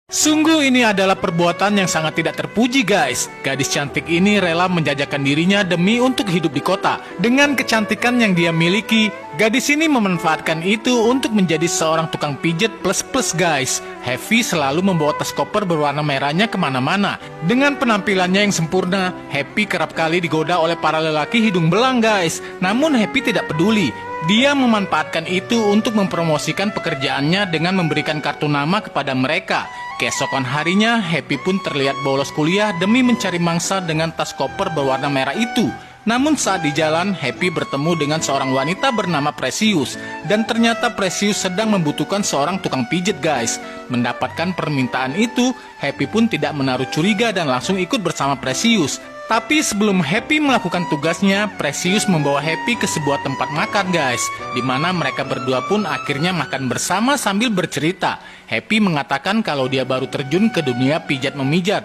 Sungguh ini adalah perbuatan yang sangat tidak terpuji guys. Gadis cantik ini rela menjajakan dirinya demi untuk hidup di kota. Dengan kecantikan yang dia miliki, gadis ini memanfaatkan itu untuk menjadi seorang tukang pijet plus guys. Happy selalu membawa tas koper berwarna merahnya kemana-mana. Dengan penampilannya yang sempurna, Happy kerap kali digoda oleh para lelaki hidung belang guys. Namun Happy tidak peduli. Dia memanfaatkan itu untuk mempromosikan pekerjaannya dengan memberikan kartu nama kepada mereka. Keesokan harinya, Happy pun terlihat bolos kuliah demi mencari mangsa dengan tas koper berwarna merah itu. Namun saat di jalan, Happy bertemu dengan seorang wanita bernama Precious. Dan ternyata Precious sedang membutuhkan seorang tukang pijet guys. Mendapatkan permintaan itu, Happy pun tidak menaruh curiga dan langsung ikut bersama Precious. Tapi sebelum Happy melakukan tugasnya, Precious membawa Happy ke sebuah tempat makan guys, di mana mereka berdua pun akhirnya makan bersama sambil bercerita. Happy mengatakan kalau dia baru terjun ke dunia pijat-memijat.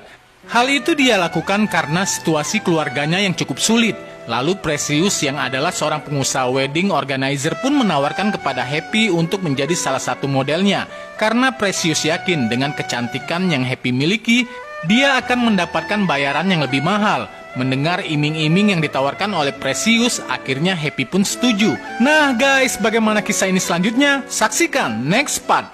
Hal itu dia lakukan karena situasi keluarganya yang cukup sulit. Lalu Precious yang adalah seorang pengusaha wedding organizer pun menawarkan kepada Happy untuk menjadi salah satu modelnya. Karena Precious yakin dengan kecantikan yang Happy miliki, dia akan mendapatkan bayaran yang lebih mahal. Mendengar iming-iming yang ditawarkan oleh Precious, akhirnya Happy pun setuju. Nah guys, bagaimana kisah ini selanjutnya? Saksikan next part.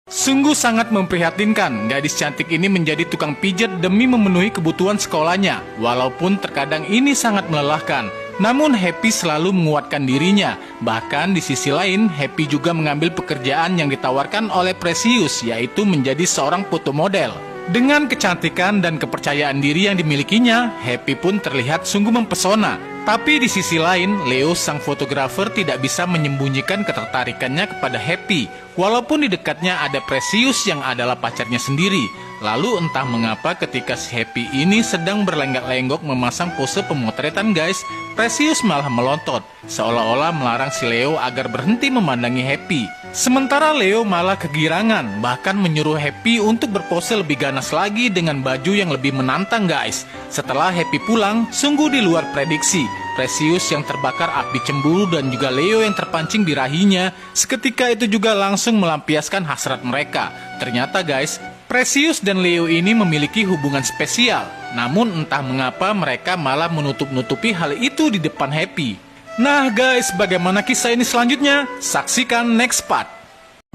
Sungguh sangat memprihatinkan, gadis cantik ini menjadi tukang pijat demi memenuhi kebutuhan sekolahnya. Walaupun terkadang ini sangat melelahkan, namun Happy selalu menguatkan dirinya. Bahkan di sisi lain, Happy juga mengambil pekerjaan yang ditawarkan oleh Precious, yaitu menjadi seorang foto model. Dengan kecantikan dan kepercayaan diri yang dimilikinya, Happy pun terlihat sungguh mempesona. Tapi di sisi lain, Leo sang fotografer tidak bisa menyembunyikan ketertarikannya kepada Happy. Walaupun di dekatnya ada Precious yang adalah pacarnya sendiri. Lalu entah mengapa ketika si Happy ini sedang berlenggak-lenggok memasang pose pemotretan guys, Precious malah melontot, seolah-olah melarang si Leo agar berhenti memandangi Happy. Sementara Leo malah kegirangan, bahkan menyuruh Happy untuk berpose lebih ganas lagi dengan baju yang lebih menantang guys. Setelah Happy pulang, sungguh di luar prediksi. Precious yang terbakar api cemburu dan juga Leo yang terpancing birahinya, seketika itu juga langsung melampiaskan hasrat mereka. Ternyata guys, Precious dan Leo ini memiliki hubungan spesial. Namun entah mengapa mereka malah menutup-nutupi hal itu di depan Happy. Nah guys, bagaimana kisah ini selanjutnya? Saksikan next part.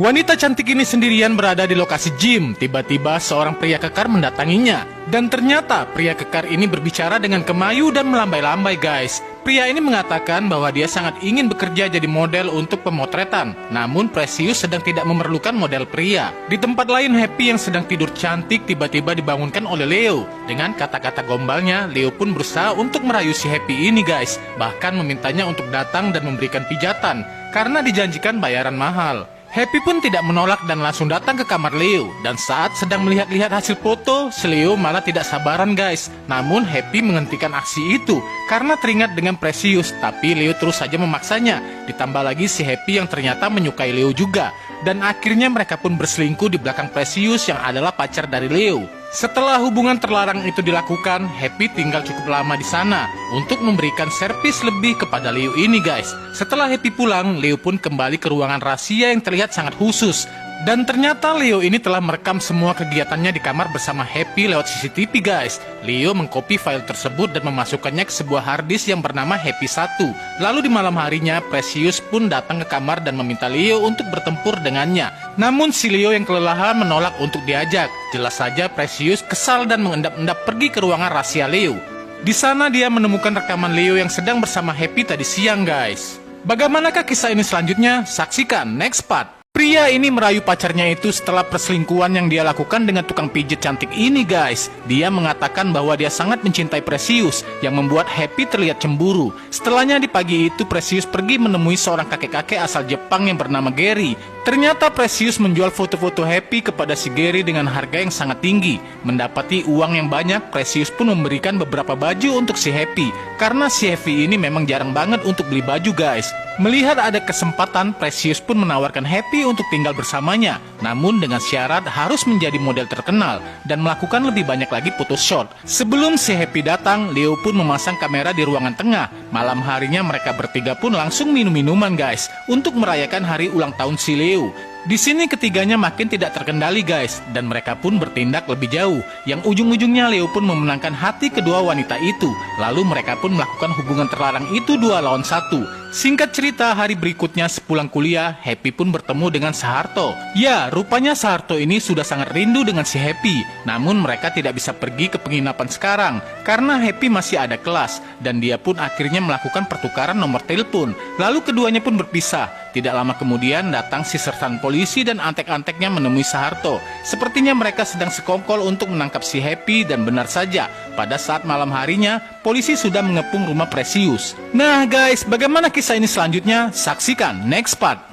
Wanita cantik ini sendirian berada di lokasi gym. Tiba-tiba seorang pria kekar mendatanginya. Dan ternyata pria kekar ini berbicara dengan kemayu dan melambai-lambai guys. Pria ini mengatakan bahwa dia sangat ingin bekerja jadi model untuk pemotretan. Namun Precious sedang tidak memerlukan model pria. Di tempat lain, Happy yang sedang tidur cantik tiba-tiba dibangunkan oleh Leo. Dengan kata-kata gombalnya, Leo pun berusaha untuk merayu si Happy ini guys. Bahkan memintanya untuk datang dan memberikan pijatan, karena dijanjikan bayaran mahal. Happy pun tidak menolak dan langsung datang ke kamar Leo. Dan saat sedang melihat-lihat hasil foto, si Leo malah tidak sabaran guys. Namun Happy menghentikan aksi itu karena teringat dengan Precious. Tapi Leo terus saja memaksanya. Ditambah lagi si Happy yang ternyata menyukai Leo juga. Dan akhirnya mereka pun berselingkuh di belakang Precious yang adalah pacar dari Leo. Setelah hubungan terlarang itu dilakukan, Happy tinggal cukup lama di sana untuk memberikan servis lebih kepada Leo ini guys. Setelah Happy pulang, Leo pun kembali ke ruangan rahasia yang terlihat sangat khusus. Dan ternyata Leo ini telah merekam semua kegiatannya di kamar bersama Happy lewat CCTV guys. Leo mengcopy file tersebut dan memasukkannya ke sebuah harddisk yang bernama Happy 1. Lalu di malam harinya, Precious pun datang ke kamar dan meminta Leo untuk bertempur dengannya. Namun si Leo yang kelelahan menolak untuk diajak. Jelas saja Precious kesal dan mengendap-endap pergi ke ruangan rahasia Leo. Di sana dia menemukan rekaman Leo yang sedang bersama Happy tadi siang guys. Bagaimanakah kisah ini selanjutnya? Saksikan next part. Pria ini merayu pacarnya itu setelah perselingkuhan yang dia lakukan dengan tukang pijit cantik ini guys. Dia mengatakan bahwa dia sangat mencintai Precious, yang membuat Happy terlihat cemburu. Setelahnya di pagi itu Precious pergi menemui seorang kakek-kakek asal Jepang yang bernama Gary. Ternyata Precious menjual foto-foto Happy kepada si Gary dengan harga yang sangat tinggi. Mendapati uang yang banyak, Precious pun memberikan beberapa baju untuk si Happy. Karena si Happy ini memang jarang banget untuk beli baju guys. Melihat ada kesempatan, Precious pun menawarkan Happy untuk tinggal bersamanya. Namun dengan syarat harus menjadi model terkenal dan melakukan lebih banyak lagi foto shoot. Sebelum si Happy datang, Leo pun memasang kamera di ruangan tengah. Malam harinya mereka bertiga pun langsung minum-minuman guys, untuk merayakan hari ulang tahun si Leo. Di sini ketiganya makin tidak terkendali guys, dan mereka pun bertindak lebih jauh. Yang ujung-ujungnya Leo pun memenangkan hati kedua wanita itu. Lalu mereka pun melakukan hubungan terlarang itu 2 lawan 1. Singkat cerita, hari berikutnya sepulang kuliah, Happy pun bertemu dengan Saharto. Ya, rupanya Saharto ini sudah sangat rindu dengan si Happy. Namun mereka tidak bisa pergi ke penginapan sekarang, karena Happy masih ada kelas. Dan dia pun akhirnya melakukan pertukaran nomor telepon. Lalu keduanya pun berpisah. Tidak lama kemudian datang si sersan polisi dan antek-anteknya menemui Saharto. Sepertinya mereka sedang sekongkol untuk menangkap si Happy, dan benar saja, pada saat malam harinya, polisi sudah mengepung rumah Precious. Nah guys, bagaimana kisah ini selanjutnya? Saksikan next part.